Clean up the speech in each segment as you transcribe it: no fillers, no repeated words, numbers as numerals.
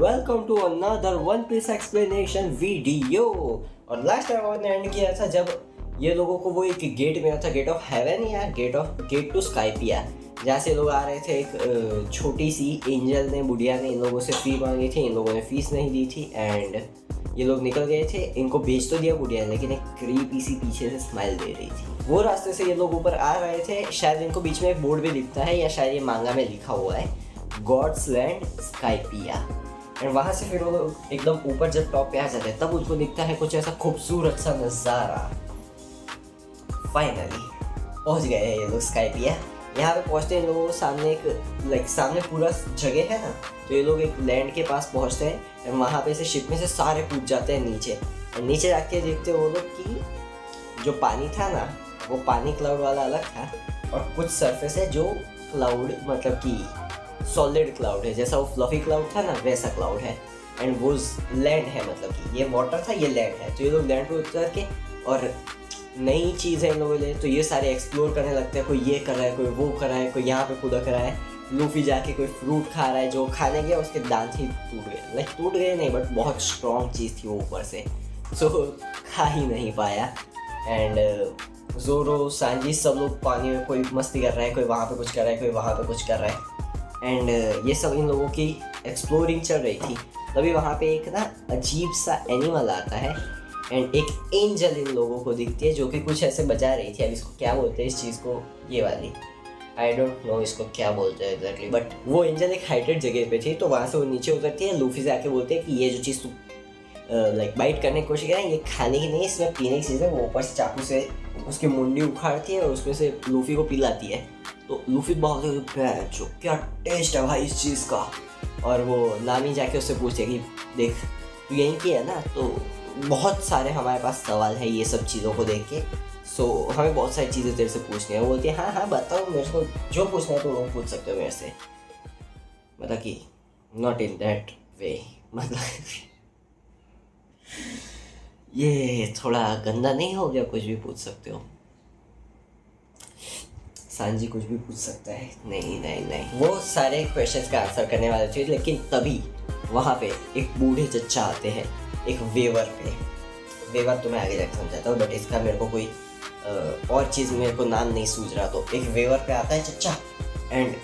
Welcome to another one piece explanation video. और last time हमने end किया था जब ये लोगों को वो एक गेट मिला था, गेट ऑफ हेवन या गेट टू स्काइपिया, जहाँ से लोग आ रहे थे। एक छोटी सी एंजल ने, बुढ़िया ने इन लोगों से फी मांगी थी, इन लोगों ने फीस नहीं दी थी एंड ये लोग निकल गए थे। इनको भेज तो दिया बुढ़िया, लेकिन एक क्रीपी सी पीछे से स्माइल दे रही थी। वो रास्ते से ये लोग ऊपर आ रहे थे। शायद इनको बीच में एक बोर्ड भी दिखता है, या शायद ये मांगा में लिखा हुआ है गॉड्स लैंड स्काइपिया। एंड वहाँ से फिर वो लोग एकदम ऊपर जब टॉप पे आ जाते हैं तब उनको दिखता है कुछ ऐसा खूबसूरत सा नज़ारा। फाइनली पहुँच गए हैं ये लोग स्काइपिया। यहाँ पे पहुँचते हैं इन लोगों को सामने एक सामने पूरा जगह है ना, तो ये लोग एक लैंड के पास पहुँचते हैं। और वहाँ पे से शिप में से सारे कूद जाते हैं नीचे। और नीचे जाके देखते हैं वो लोग कि जो पानी था ना, वो पानी क्लाउड वाला अलग था और कुछ सरफेस है जो क्लाउड मतलब कि सॉलिड क्लाउड है। जैसा वो फ्लफी क्लाउड था ना, वैसा क्लाउड है। एंड वो लैंड है, मतलब कि ये वाटर था, ये लैंड है। तो ये लोग लैंड पे उतर के और नई चीज़ है इन लोगों के लिए, तो ये सारे एक्सप्लोर करने लगते हैं। कोई ये कर रहा है, कोई वो कर रहा है, कोई यहाँ पे कूदा कर रहा है। लूफी जाके कोई फ्रूट खा रहा है, जो खाने गया उसके दांत ही टूट गए। लाइक टूट गए नहीं, बट बहुत स्ट्रॉन्ग चीज़ थी वो ऊपर से, सो खा ही नहीं पाया। एंड जोरो, सांजी सब लोग पानी में कोई मस्ती कर रहा है, कोई वहाँ पे कुछ कर रहा है, कोई वहाँ पे कुछ कर रहा है। एंड ये सब इन लोगों की एक्सप्लोरिंग चल रही थी। तभी वहाँ पे एक ना अजीब सा एनिमल आता है एंड एक एंजल इन लोगों को दिखती है जो कि कुछ ऐसे बजा रही थी। अब इसको क्या बोलते हैं इस चीज़ को, ये वाली आई डोंट नो इसको क्या बोलते हैं एग्जैक्टली, बट वो एंजल एक हाइटेड जगह पे थी। तो वहाँ से वो नीचे उतरती है, लूफी से आके बोलते हैं कि ये जो चीज़ तू लाइक बाइट करने की कोशिश करें, ये खाने की नहीं, इसमें पीने की चीज़ है। वो ऊपर से चाकू से उसकी मुंडी उखाड़ती है और उसमें से लूफी को पिलाती है। तो लूफी बहुत जो क्या टेस्ट है भाई इस चीज़ का। और वो नामी जाके उससे पूछते कि देख तू यहीं की है ना, तो बहुत सारे हमारे पास सवाल है ये सब चीज़ों को देख के, सो हमें बहुत सारी चीज़ें तेरे से पूछनी है। वो बोलती है हाँ हाँ बताओ, मेरे को जो पूछना है तो वो पूछ सकते हो मेरे से, मतलब कि नॉट इन दैट वे, मतलब ये थोड़ा गंदा नहीं हो गया, कुछ भी पूछ सकते हो। सांजी कुछ भी पूछ सकता है, नहीं नहीं नहीं, वो सारे क्वेश्चंस का आंसर करने वाले थे। लेकिन तभी वहाँ पे एक बूढ़े चच्चा आते हैं एक वेवर पे। वेवर तो मैं आगे जाकर समझाता हूँ, बट इसका मेरे को कोई और चीज़ मेरे को नाम नहीं सूझ रहा। तो एक वेवर पे आता है चच्चा एंड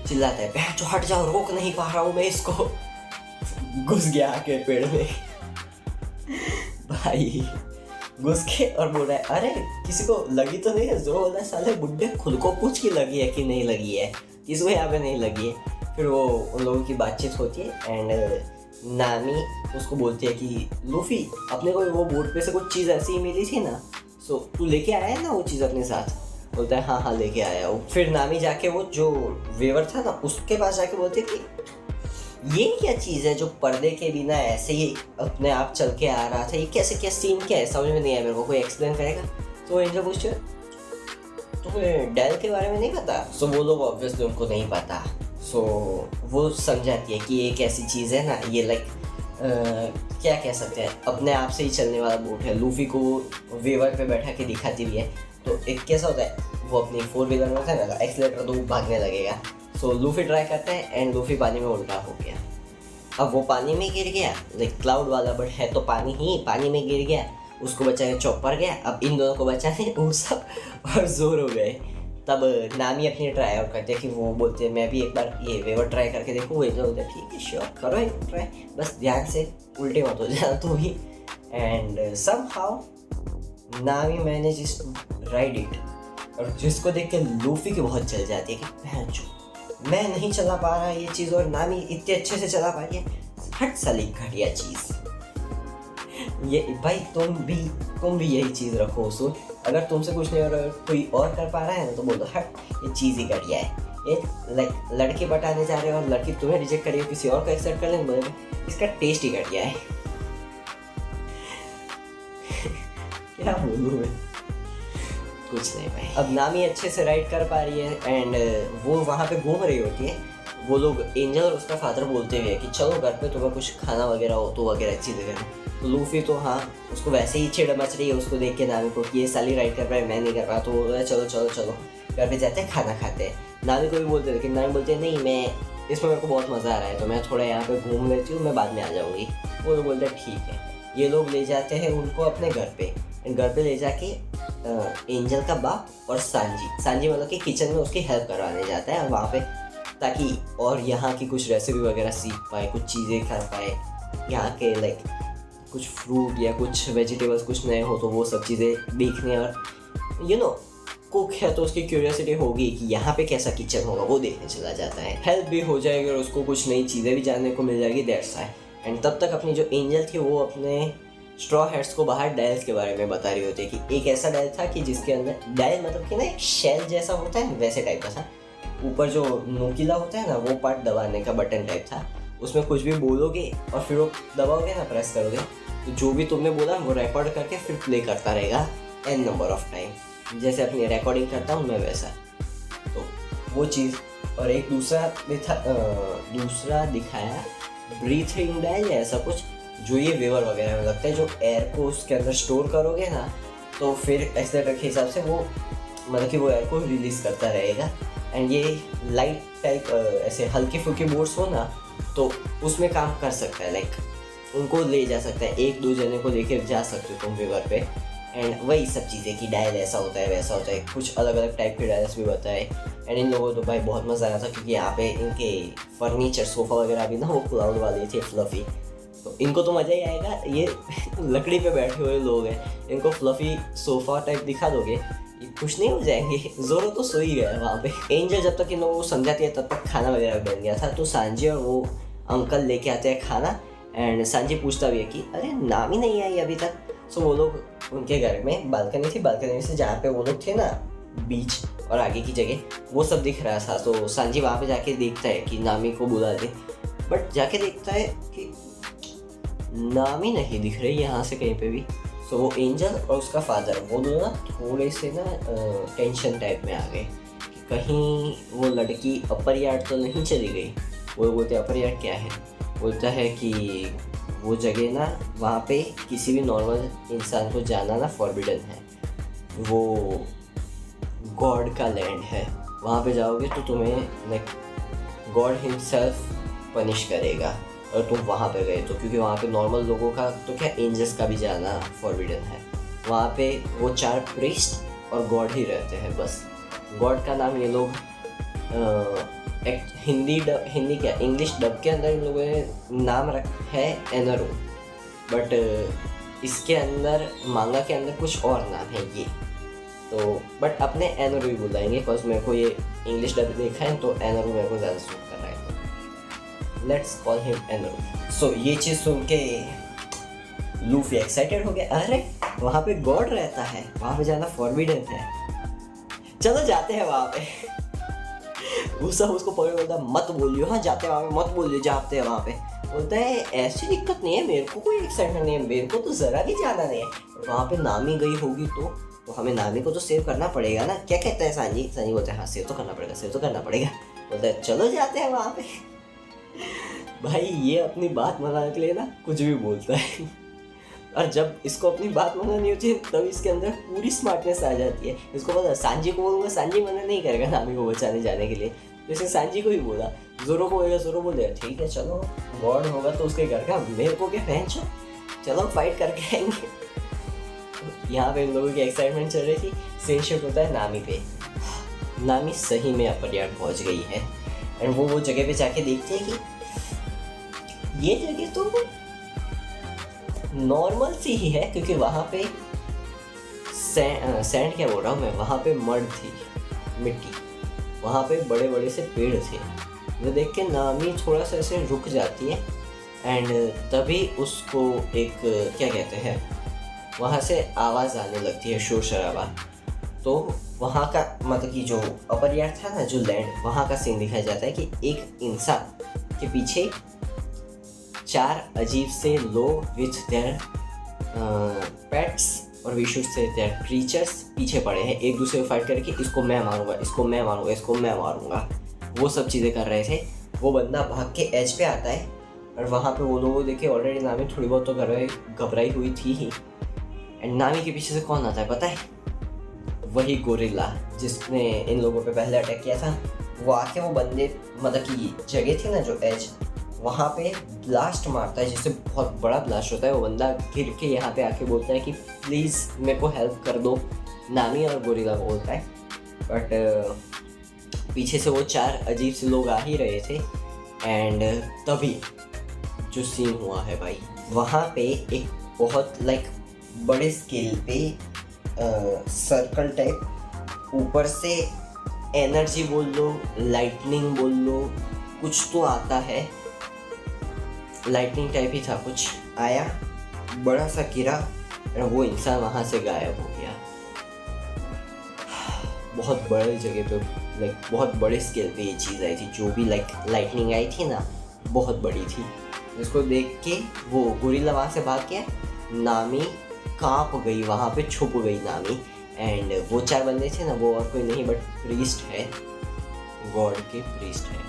चिल्लाता है बहन जो हट जाओ, रोक नहीं पा रहा हूँ मैं इसको। घुस गया आके पेड़ में भाई, घुस के और बोल रहा है अरे किसी को लगी तो नहीं है। जो बोल रहा है साले बुड्ढे, खुद को पूछ के लगी है कि नहीं लगी है, किसी को यहाँ पे नहीं लगी है। फिर वो उन लोगों की बातचीत होती है एंड नामी उसको बोलती है कि लूफी अपने को वो बोट पे से कुछ चीज़ ऐसी ही मिली थी ना, सो तू लेके आया है ना वो चीज़ अपने साथ। बोलता है हाँ हाँ लेके आया हूँ। फिर नामी जाके वो जो वेवर था ना उसके पास जाके बोलते कि ये क्या चीज़ है जो पर्दे के बिना ऐसे ही अपने आप चल के आ रहा था, ये कैसे, क्या सीन क्या है, समझ में नहीं आया मेरे को, कोई एक्सप्लेन करेगा। तो एंजल पूछते तुम्हें डेल के बारे में नहीं पता। सो वो लोग ऑब्वियसली उनको नहीं पता। सो वो समझाती है कि ये एक ऐसी चीज़ है ना, ये लाइक क्या कह सकते हैं, अपने आप से ही चलने वाला बोट है। लूफी को वेवर पे बैठा के दिखाती भी है। तो एक कैसा होता है, वो अपनी 4 व्हीलर में था ना, एक्सीलेटर तो भागने लगेगा। सो लूफी ट्राई करता है एंड लूफी पानी में उल्टा हो गया। अब वो पानी में गिर गया, लाइक क्लाउड वाला, बट है तो पानी ही, पानी में गिर गया। उसको बचाने चॉपर गया, अब इन दोनों को बचाने वो सब और जोर हो गए। तब नामी अपनी ट्राई आउट करते हैं कि वो बोलते हैं मैं भी एक बार ये वेवर ट्राई करके देखूँ। वो इधर उधर ठीक है श्योर करो एक ट्राई, बस ध्यान से उल्टे मत हो जाना तू भी। एंड समहाउ नामी मैनेजेस टू राइड इट, और जिसको देख के लूफी की बहुत जल जाती है कि भैंचो मैं नहीं चला पा रहा ये चीज़ और नामी इतने अच्छे से चला पा रही है। हट साली घटिया चीज़, ये भाई तुम भी यही चीज़ रखो उसूल। अगर तुमसे कुछ नहीं हो रहा, कोई और कर पा रहा है ना, तो बोलो हट ये चीज़ ही घटिया है। ये लाइक लड़के पटाने जा रहे हो और लड़की तुम्हें रिजेक्ट करिए, किसी और को एक्सेप्ट कर लें, इसका टेस्ट ही घटिया है। क्या बोलूँ मैं, कुछ नहीं भाई। अब नामी अच्छे से राइड कर पा रही है एंड वो वहाँ पे घूम रही होती है। वो लोग एंजल और उसका फादर बोलते हुए कि चलो घर पे तुम्हें कुछ खाना वगैरह हो तो वगैरह चीज़ें करें। तो लूफी तो हाँ उसको वैसे ही चिड़ मच रही है उसको देख के नामी को कि ये साली राइड कर रहा है, मैं नहीं कर रहा। तो वो चलो चलो चलो घर पे जाते हैं, खाना खाते हैं। नामी को भी बोलते हैं, लेकिन नामी बोलते हैं नहीं मैं इसमें मेरे को बहुत मज़ा आ रहा है, तो मैं थोड़ा यहाँ पे घूम लेती हूँ, मैं बाद में आ जाऊँगी। वो लोग बोलते हैं ठीक है। ये लोग ले जाते हैं उनको अपने घर पे, घर पे ले जाके एंजल का बाप और सांजी मतलब कि किचन में उसकी हेल्प करवाने जाता है वहाँ पे, ताकि और यहाँ की कुछ रेसिपी वगैरह सीख पाए, कुछ चीज़ें कर पाए, यहाँ के लाइक कुछ फ्रूट या कुछ वेजिटेबल्स कुछ नए हो तो वो सब चीज़ें देखने, और यू नो कुक है तो उसकी क्यूरियोसिटी होगी कि यहाँ पे कैसा किचन होगा, वो देखने चला जाता है। हेल्प भी हो जाएगी और उसको कुछ नई चीज़ें भी जानने को मिल जाएगी, दैट्स व्हाई। एंड तब तक अपनी जो एंजल थी वो अपने स्ट्रॉ हैट्स को बाहर डायल्स के बारे में बता रही होती है कि एक ऐसा डायल था कि जिसके अंदर डायल मतलब कि ना एक शेल जैसा होता है वैसे टाइप का था, ऊपर जो नोकीला होता है ना वो पार्ट दबाने का बटन टाइप था, उसमें कुछ भी बोलोगे और फिर वो दबाओगे ना, प्रेस करोगे तो जो भी तुमने बोला वो रिकॉर्ड करके फिर प्ले करता रहेगा n नंबर ऑफ टाइम, जैसे अपनी रिकॉर्डिंग करता हूँ मैं वैसा। तो वो चीज़, और एक दूसरा दिखाया ब्रीथिंग डायल या ऐसा कुछ, जो ये वेवर वगैरह में लगता है, जो एयर को उसके अंदर स्टोर करोगे ना तो फिर एक्सीलरेटर के हिसाब से वो मतलब कि वो एयर को रिलीज करता रहेगा। एंड ये लाइट टाइप ऐसे हल्के फुल्के बोर्ड्स हो ना तो उसमें काम कर सकता है, लाइक उनको ले जा सकता है, एक दो जने को लेकर जा सकते हो तुम वेवर पे। एंड वही सब चीज़ें कि डायल ऐसा होता है वैसा होता है, कुछ अलग अलग टाइप के डायल्स भी बताए। एंड इन लोगों को तो भाई बहुत मज़ा आया था, क्योंकि यहाँ पे इनके फर्नीचर सोफ़ा वगैरह भी ना वो क्लाउड वाले थे, फ्लफ़ी, तो इनको तो मज़ा ही आएगा। ये लकड़ी पे बैठे हुए लोग हैं, इनको फ्लफ़ी सोफ़ा टाइप दिखा दोगे ये खुश नहीं हो जाएंगे। जोरो तो सो ही गया वहाँ पे। एंजल जब तक इन लोगों को समझाती है तब तक खाना वगैरह बन गया था, तो सांजी और वो अंकल लेके आते हैं खाना। एंड सांजी पूछता भी है कि अरे नाम ही नहीं आई अभी तक। सो वो लोग उनके घर में बालकनी थी, बालकनी से जहाँ पे वो लोग थे ना बीच और आगे की जगह वो सब दिख रहा था। तो सांजी वहाँ पे जाके देखता है कि नामी को बुला दे, बट जाके देखता है कि नामी नहीं दिख रही यहाँ से कहीं पे भी। सो वो एंजल और उसका फादर वो दोनों ना थोड़े से ना टेंशन टाइप में आ गए कि कहीं वो लड़की अपर यार्ड तो नहीं चली गई। वो बोलते अपर यार्ड क्या है, बोलता है कि वो जगह ना वहाँ पे किसी भी नॉर्मल इंसान को जाना ना फॉरबिडन है, वो गॉड का लैंड है, वहाँ पे जाओगे तो तुम्हें लाइक गॉड हिमसेल्फ पनिश करेगा और तुम वहाँ पे गए तो, क्योंकि वहाँ पे नॉर्मल लोगों का तो क्या एंजल्स का भी जाना फॉरबिडन है। वहाँ पे वो 4 प्रीस्ट और गॉड ही रहते हैं बस। गॉड का नाम ये लोग हिंदी क्या इंग्लिश डब के अंदर इन लोगों ने नाम रखा है एनरो, बट इसके अंदर मांगा के अंदर कुछ और नाम है ये, तो बट अपने एनरो ही बुलाएंगे बिकॉज मेरे को ये इंग्लिश डब देखा है तो एनरो मेरे को ज़्यादा सूट कर रहा है, लेट्स कॉल हिम एनरो। सो ये चीज़ सुन के लूफी एक्साइटेड हो गया, अरे वहाँ पे गॉड रहता है, वहाँ पे जाना फॉरबिडन है, चलो जाते हैं वहाँ पे। उसको पकड़ बोलता मत बोलियो, हाँ जाते हैं वहाँ पे, मत बोलियो जाते हैं वहाँ पे। बोलता है ऐसी दिक्कत नहीं है, मेरे को कोई एक्साइटमेंट नहीं है, मेरे को तो ज़रा भी जाना नहीं है, वहाँ पे नामी गई होगी तो हमें नामी को तो सेव करना पड़ेगा ना। क्या कहता है सांजी बोलता है हाँ सेव तो करना पड़ेगा। बोलता है चलो जाते हैं वहाँ पे। भाई ये अपनी बात मनाने के लिए ना कुछ भी बोलता है, और जब इसको अपनी बात मनानी होती है तब इसके अंदर पूरी स्मार्टनेस आ जाती है। इसको पता सांजी को बोलूँगा, सांजी मना नहीं करेगा नामी को बचाने जाने के लिए, तो इसने सांजी को ही बोला। जोरो को बोलेगा, जोरो बोलेगा ठीक है चलो गॉड होगा तो उसके घर का, मेरे को क्या पहन चलो फाइट करके आएंगे। यहाँ पे इन लोगों की एक्साइटमेंट चल रही थी। सीन शिफ्ट होता है नामी पे। नामी सही में अपर यार्ड पहुँच गई है एंड वो जगह पे जाके देखती है कि ये जगह तो नॉर्मल सी ही है, क्योंकि वहाँ पे सैंड क्या बोल रहा हूँ मैं, वहाँ पे मड थी, मिट्टी, वहाँ पे बड़े बड़े से पेड़ थे। वो देख के नामी थोड़ा सा ऐसे रुक जाती है एंड तभी उसको एक क्या कहते हैं वहाँ से आवाज़ आने लगती है, शोर शराबा। तो वहाँ का मतलब कि जो अपर यार्ड था ना, जो लैंड, वहाँ का सीन दिखाया जाता है कि एक इंसान के पीछे 4 अजीब से लोग विथ देयर पेट्स और we should say their creatures पीछे पड़े हैं, एक दूसरे को फाइट करके इसको मैं मारूंगा, इसको मैं मारूंगा, इसको मैं मारूंगा, वो सब चीज़ें कर रहे थे। वो बंदा भाग के एज पे आता है और वहाँ पे वो लोगों देखे ऑलरेडी नामी थोड़ी बहुत तो घबराई हुई थी ही। एंड नामी के पीछे से कौन आता है पता है? वही गोरिल्ला जिसने इन लोगों पे पहले अटैक किया था, वो आके वो बंदे मतलब कि जगह थी ना जो एज, वहाँ पे ब्लास्ट मारता है, जिससे बहुत बड़ा ब्लास्ट होता है। वो बंदा गिर के यहाँ पे आके बोलता है कि प्लीज़ मेरे को हेल्प कर दो, नामी और गोरिल्ला बोलता है। बट पीछे से वो 4 अजीब से लोग आ ही रहे थे। एंड तभी जो सीन हुआ है भाई, वहाँ पे एक बहुत लाइक बड़े स्केल पे सर्कल टाइप, ऊपर से एनर्जी बोल लो, लाइटनिंग बोल लो, कुछ तो आता है, लाइटनिंग टाइप ही था, कुछ आया, बड़ा सा गिरा और वो इंसान वहाँ से गायब हो गया। बहुत बड़ी जगह पे लाइक बहुत बड़े स्केल पे ये चीज़ आई थी, जो भी लाइक लाइटनिंग आई थी ना बहुत बड़ी थी। जिसको देख के वो गोरिल्ला वहाँ से भाग गया, नामी कांप गई, वहाँ पे छुप गई नामी। एंड वो 4 बंदे थे ना, वो और कोई नहीं बट प्रीस्ट है, गॉड के प्रीस्ट है।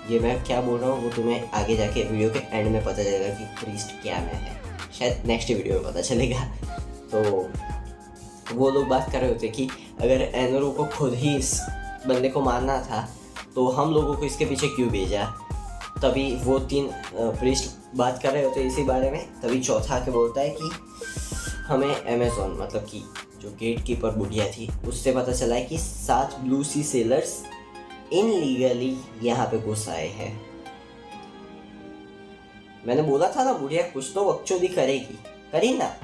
ये मैं क्या बोल रहा हूँ वो तुम्हें आगे जाके वीडियो के एंड में पता चलेगा कि प्रीस्ट क्या में है, शायद नेक्स्ट वीडियो में पता चलेगा। तो वो लोग बात कर रहे होते कि अगर एनोरू को खुद ही इस बंदे को मारना था तो हम लोगों को इसके पीछे क्यों भेजा। तभी वो 3 प्रीस्ट बात कर रहे होते इसी बारे में। तभी चौथा आके बोलता है कि हमें अमेज़न मतलब कि जो गेट कीपर बुढ़िया थी उससे पता चला है कि 7 ब्लू सी सेलर्स इनलीगली यहाँ पे घुस आए हैं। मैंने बोला था ना बुढ़िया कुछ तो बकचोदी करेगी, करी ना।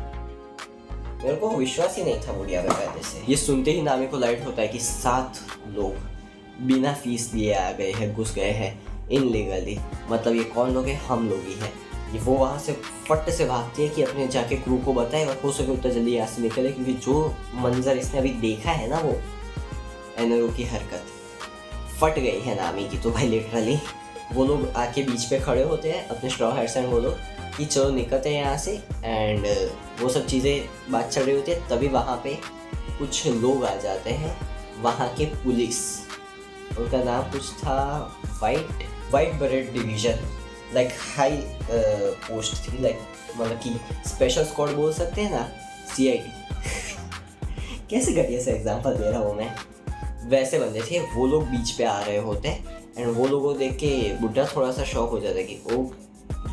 मेरे को विश्वास ही नहीं था बुढ़िया पे पहले से। ये सुनते ही नामी को लाइट होता है कि 7 लोग बिना फीस दिए आ गए हैं, घुस गए हैं इनलीगली। मतलब ये कौन लोग हैं, हम लोग ही हैं। ये वो वहाँ से फट से भागती है कि अपने जाके क्रू को बताए और हो सके उतना जल्दी यहाँ से निकले, क्योंकि जो मंजर इसने अभी देखा है ना, वो एनोरू की हरकत फट गई है नामी की। तो भाई लिटरली वो लोग आके बीच पे खड़े होते हैं अपने स्ट्रॉ हेड्स एंड वो लोग कि चलो निकलते हैं यहाँ से। एंड वो सब चीज़ें बात चल रही होती है, तभी वहाँ पे कुछ लोग आ जाते हैं, वहाँ के पुलिस, उनका नाम कुछ था white बरेट division, like high post थी, लाइक मतलब कि स्पेशल स्क्वाड बोल सकते हैं ना, CID। कैसे घटिया सा एग्जांपल दे रहा हूँ मैं, वैसे बंदे थे। वो लोग बीच पे आ रहे होते एंड वो लोगों को देख के बुड्ढा थोड़ा सा शॉक हो जाता है कि ओ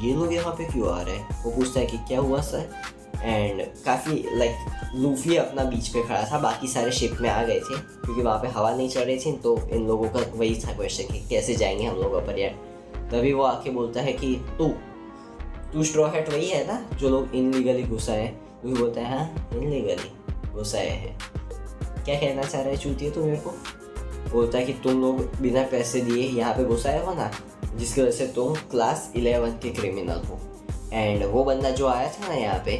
ये लोग यहाँ पे क्यों आ रहे हैं। वो पूछता है कि क्या हुआ सर। एंड काफ़ी लाइक लूफी अपना बीच पे खड़ा था, बाकी सारे शिप में आ गए थे क्योंकि वहाँ पे हवा नहीं चल रही थी। तो इन लोगों का वही था क्वेश्चन कि कैसे जाएंगे हम लोग ऊपर यार। तभी वो आके बोलता है कि तू स्ट्रॉ हैट वही है ना जो लोग इनलीगली घुस आए हैं। वो बोलता है हाँ इनलीगली घुस आए हैं। क्या कहना चाह रहे चूतिए तू मेरे को। बोलता है कि तुम लोग बिना पैसे दिए यहाँ पे घुस आए हो ना, जिसकी वजह से तुम क्लास 11 के क्रिमिनल हो। एंड वो बंदा जो आया था ना यहाँ पे,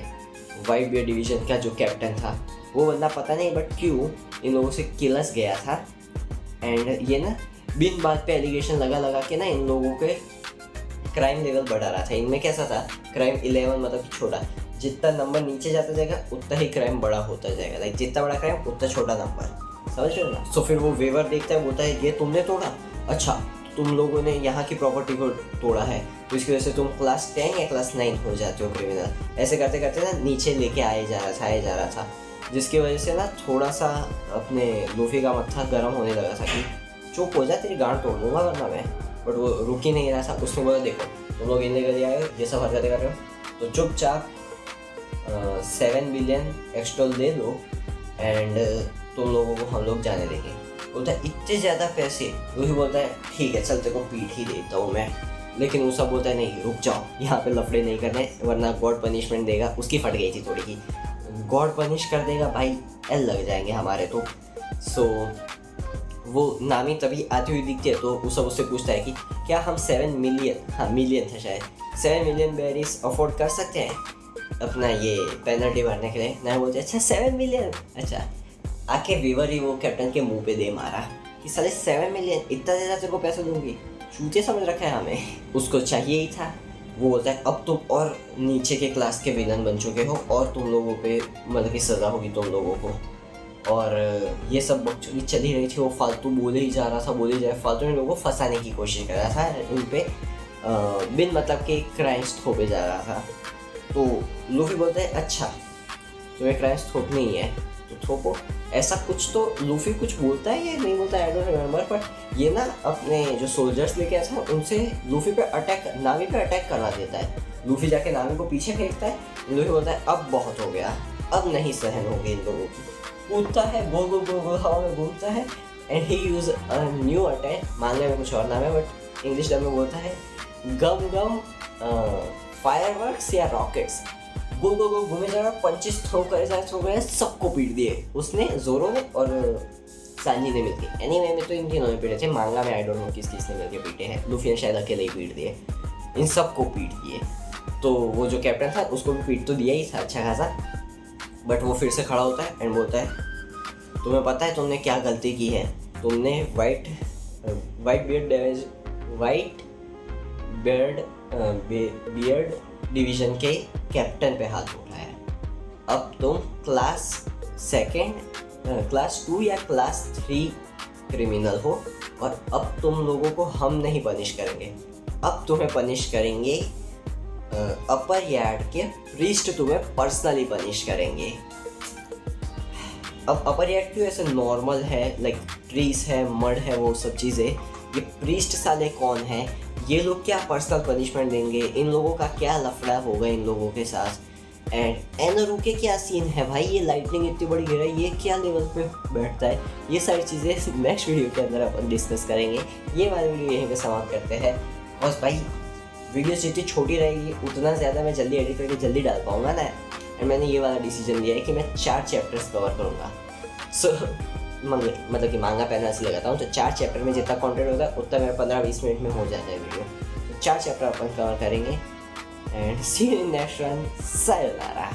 वाइट बियर डिवीज़न का जो कैप्टन था, वो बंदा पता नहीं बट क्यों इन लोगों से किलस गया था। एंड ये ना बिन बात पे एलिगेशन लगा के ना इन लोगों के क्राइम लेवल बढ़ा रहा था। इनमें कैसा था, क्राइम 11 मतलब कि छोटा, जितना नंबर नीचे जाता जाएगा उतना ही क्राइम बड़ा होता जाएगा। लाइक जितना बड़ा क्राइम उतना छोटा नंबर, समझ रहे हो ना। सो फिर वो वेवर देखता है, बोलता है ये तुमने तोड़ा, अच्छा तुम लोगों ने यहाँ की प्रॉपर्टी को तोड़ा है तो इसकी वजह से तुम क्लास 10 या क्लास 9 हो जाते हो क्रिमिनल। ऐसे करते करते ना नीचे लेके आए जा रहा था, जिसकी वजह से ना थोड़ा सा अपने लूफी का मत्था गर्म होने लगा था कि चुप हो जा, तेरी गांड तोड़ दूंगा वरना मैं। बट वो रुक ही नहीं रहा था। उसने बोला देखो तुम लोग इनलीगली आए हो, ये सब हरकतें कर रहे हो तो चुपचाप 7 billion extra they low and तुम लोगों को हम लोग जाने देंगे। बोलता है इतने ज़्यादा पैसे। वही बोलता है ठीक है चल तेरे को पीठ ही देता हूँ मैं। लेकिन वो सब बोलता है नहीं रुक जाओ, यहाँ पे लफड़े नहीं करने वरना गॉड पनिशमेंट देगा। उसकी फट गई थी थोड़ी की, गॉड पनिश कर देगा भाई, एल लग जाएंगे हमारे तो। सो वो नामी तभी आती हुई दिखती है तो वो सब उससे पूछता है कि क्या हम 7 मिलियन, हाँ मिलियन था शायद, 7 मिलियन बेरीज अफोर्ड कर सकते हैं अपना ये पेनल्टी भरने के लिए। ना बोलते अच्छा 7 मिलियन, अच्छा आके वीवर ही वो कैप्टन के मुंह पे दे मारा कि साले 7 मिलियन इतना ज़्यादा तेरे को पैसा दूंगी, चूतिया समझ रखा है हमें। उसको चाहिए ही था। वो बोलता है अब तुम और नीचे के क्लास के विलन बन चुके हो और तुम लोगों पे मतलब कि सज़ा होगी तुम लोगों को। और ये सब बकचोदी चली रही थी। वो फालतू बोले ही जा रहा था, बोले जाए फालतू में लोगों को फंसाने की कोशिश कर रहा था, उन पे बिन मतलब के क्राइम्स थोपे जा रहा था। तो लूफी बोलता है अच्छा तुम्हें क्राइम्स थोपनी ही है तो थोपो। ऐसा कुछ तो लूफी कुछ बोलता है या नहीं बोलता है, आई डोंट रिमेम्बर, बट ये ना अपने जो सोल्जर्स लेके आता है उनसे लूफी पे अटैक, नामी पे अटैक करवा देता है। लूफी जाके नामी को पीछे फेंकता है, लूफी बोलता है अब बहुत हो गया, अब नहीं सहन होगी इन लोगों की। कूदता है, गोल गोल गोल गोल हवा में घूमता है and he use a new attack. मांगा में कुछ और नाम है बट इंग्लिश डब में बोलता है गम गम फायरवर्क्स या रॉकेट्स। गोल गोल गोल घूमे जा रहा, पंचेस थ्रो करे, सबको पीट दिए उसने, जोरो ने और सांजी ने मिलके। एनीवे में तो इन तीनों ने पीटे थे, मांगा में आई डोंट नो किस किसने मिलके पीटे हैं। लूफी ने शायद अकेले ही पीट दिए, इन सबको पीट दिए। तो वो जो कैप्टन था उसको भी पीट तो दिया ही था अच्छा खासा, बट वो फिर से खड़ा होता है एंड बोलता है तुम्हें पता है तुमने क्या गलती की है, तुमने वाइट बियर्ड डिवीजन के कैप्टन पे हाथ उठाया। अब तुम क्लास 2 या क्लास 3 क्रिमिनल हो और अब तुम लोगों को हम नहीं पनिश करेंगे, अब तुम्हें पनिश करेंगे अपर यार्ड के प्रीस्ट, तुम्हें पर्सनली पनिश करेंगे। अब अपर यार्ड क्यों ऐसे नॉर्मल है, लाइक ट्रीज है, मड है, वो सब चीज़ें, ये प्रीस्ट साले कौन है, ये लोग क्या पर्सनल पनिशमेंट देंगे, इन लोगों का क्या लफड़ा होगा इन लोगों के साथ। एंड एनरू के क्या सीन है भाई, ये लाइटनिंग इतनी बड़ी गिरा है, ये क्या लेवल पे बैठता है, ये सारी चीज़ें नेक्स्ट वीडियो के अंदर अपन डिस्कस करेंगे। ये वाली वीडियो यहीं पे समाप्त करते हैं। और भाई वीडियो जितनी छोटी रहेगी उतना ज़्यादा मैं जल्दी एडिट करके जल्दी डाल पाऊँगा ना। एंड मैंने ये वाला डिसीजन लिया है कि मैं 4 चैप्टर्स कवर करूँगा। सो मतलब कि मांगा पेन ऐसे लगाता हूँ तो 4 चैप्टर में जितना कंटेंट होता है उतना मेरा 15-20 मिनट में हो जाता है वीडियो। तो 4 चैप्टर अपन कवर करेंगे and see you in next one. Sayonara.